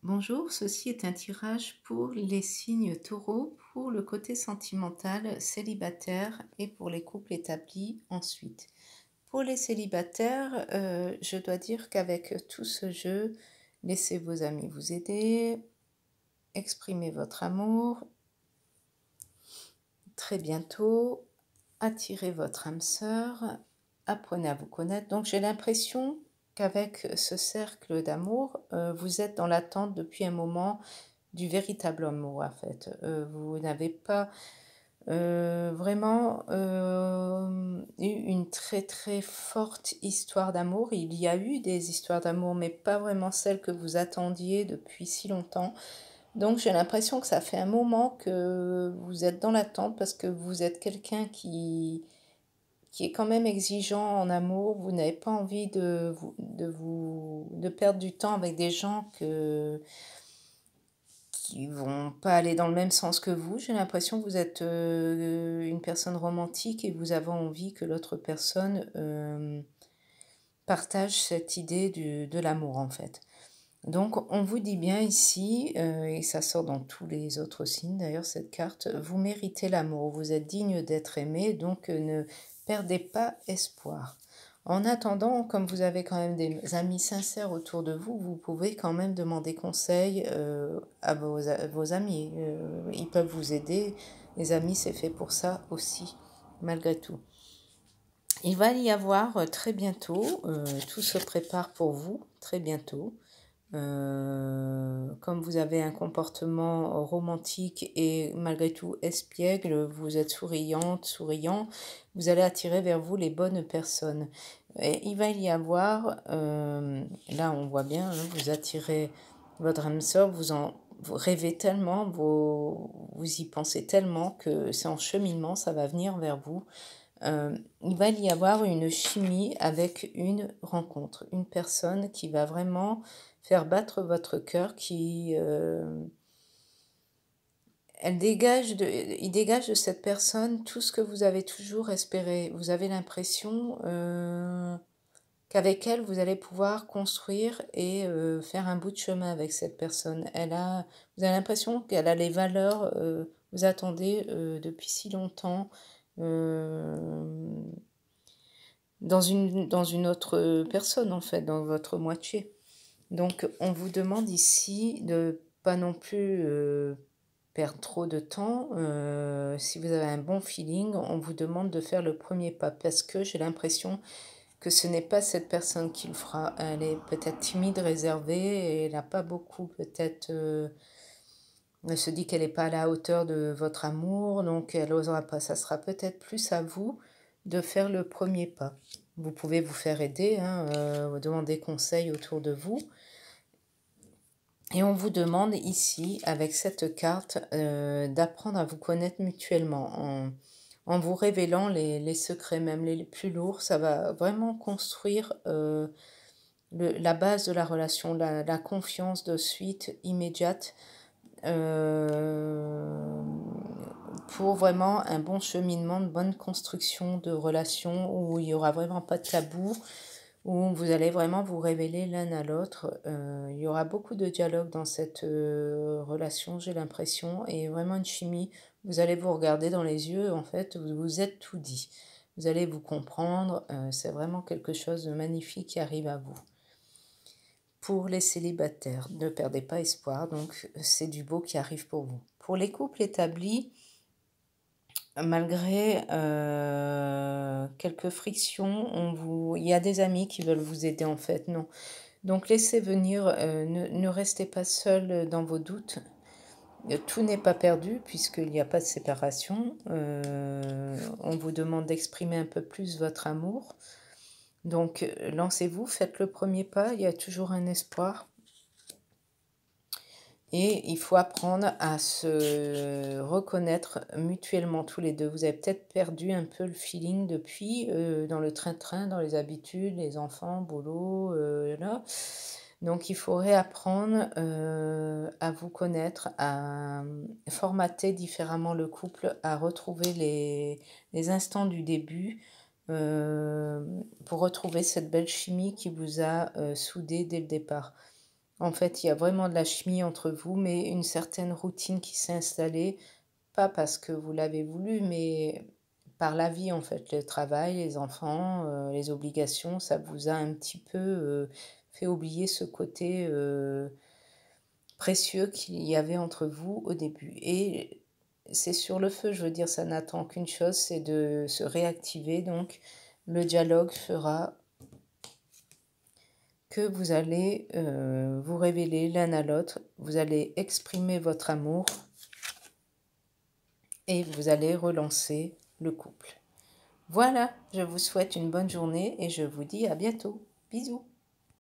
Bonjour, ceci est un tirage pour les signes taureaux, pour le côté sentimental, célibataire et pour les couples établis ensuite. Pour les célibataires, je dois dire qu'avec tout ce jeu, laissez vos amis vous aider, exprimez votre amour, très bientôt, attirez votre âme sœur, apprenez à vous connaître. Donc j'ai l'impression qu'avec ce cercle d'amour, vous êtes dans l'attente depuis un moment du véritable amour en fait. Vous n'avez pas, vraiment, eu une très, très forte histoire d'amour. Il y a eu des histoires d'amour, mais pas vraiment celles que vous attendiez depuis si longtemps. Donc j'ai l'impression que ça fait un moment que vous êtes dans l'attente parce que vous êtes quelqu'un qui est quand même exigeant en amour. Vous n'avez pas envie de perdre du temps avec des gens qui vont pas aller dans le même sens que vous. J'ai l'impression que vous êtes une personne romantique et vous avez envie que l'autre personne partage cette idée de l'amour en fait. Donc on vous dit bien ici, et ça sort dans tous les autres signes d'ailleurs cette carte, vous méritez l'amour, vous êtes digne d'être aimé, donc ne perdez pas espoir. En attendant, comme vous avez quand même des amis sincères autour de vous, vous pouvez quand même demander conseil à vos amis. Ils peuvent vous aider. Les amis, c'est fait pour ça aussi, malgré tout. Il va y avoir très bientôt, tout se prépare pour vous, très bientôt. Comme vous avez un comportement romantique et malgré tout espiègle, vous êtes souriante, souriant, vous allez attirer vers vous les bonnes personnes. Et il va y avoir, là on voit bien, hein, vous attirez votre âme sœur, vous rêvez tellement, vous y pensez tellement que c'est en cheminement, ça va venir vers vous. Il va y avoir une chimie avec une rencontre, une personne qui va vraiment faire battre votre cœur, il dégage de cette personne tout ce que vous avez toujours espéré. Vous avez l'impression qu'avec elle, vous allez pouvoir construire et faire un bout de chemin avec cette personne. Vous avez l'impression qu'elle a les valeurs vous attendez depuis si longtemps. Euh, dans une autre personne, en fait, dans votre moitié. Donc, on vous demande ici de pas non plus perdre trop de temps. Si vous avez un bon feeling, on vous demande de faire le premier pas parce que j'ai l'impression que ce n'est pas cette personne qui le fera. Elle est peut-être timide, réservée et elle n'a pas beaucoup, peut-être. Elle se dit qu'elle n'est pas à la hauteur de votre amour, donc elle n'osera pas. Ça sera peut-être plus à vous de faire le premier pas. Vous pouvez vous faire aider, hein, demander conseil autour de vous. Et on vous demande ici, avec cette carte, d'apprendre à vous connaître mutuellement en vous révélant les secrets, même les plus lourds. Ça va vraiment construire la base de la relation, la confiance de suite immédiate euh, pour vraiment un bon cheminement, de bonne construction de relations où il n'y aura vraiment pas de tabou, où vous allez vraiment vous révéler l'un à l'autre. Il y aura beaucoup de dialogue dans cette relation, j'ai l'impression, et vraiment une chimie. Vous allez vous regarder dans les yeux, en fait, vous vous êtes tout dit. Vous allez vous comprendre, c'est vraiment quelque chose de magnifique qui arrive à vous. Pour les célibataires, ne perdez pas espoir, donc c'est du beau qui arrive pour vous. Pour les couples établis, malgré quelques frictions, il y a des amis qui veulent vous aider en fait, non. Donc laissez venir, ne restez pas seul dans vos doutes. Tout n'est pas perdu puisqu'il n'y a pas de séparation. On vous demande d'exprimer un peu plus votre amour. Donc lancez-vous, faites le premier pas, il y a toujours un espoir. Et il faut apprendre à se reconnaître mutuellement tous les deux. Vous avez peut-être perdu un peu le feeling depuis dans le train-train, dans les habitudes, les enfants, boulot, là. Donc il faut réapprendre à vous connaître, à formater différemment le couple, à retrouver les instants du début pour retrouver cette belle chimie qui vous a soudé dès le départ. En fait, il y a vraiment de la chimie entre vous, mais une certaine routine qui s'est installée, pas parce que vous l'avez voulu, mais par la vie, en fait. Le travail, les enfants, les obligations, ça vous a un petit peu, fait oublier ce côté, précieux qu'il y avait entre vous au début et c'est sur le feu, je veux dire, ça n'attend qu'une chose, c'est de se réactiver donc le dialogue fera que vous allez, vous révéler l'un à l'autre, vous allez exprimer votre amour et vous allez relancer le couple. Voilà, je vous souhaite une bonne journée et je vous dis à bientôt. Bisous.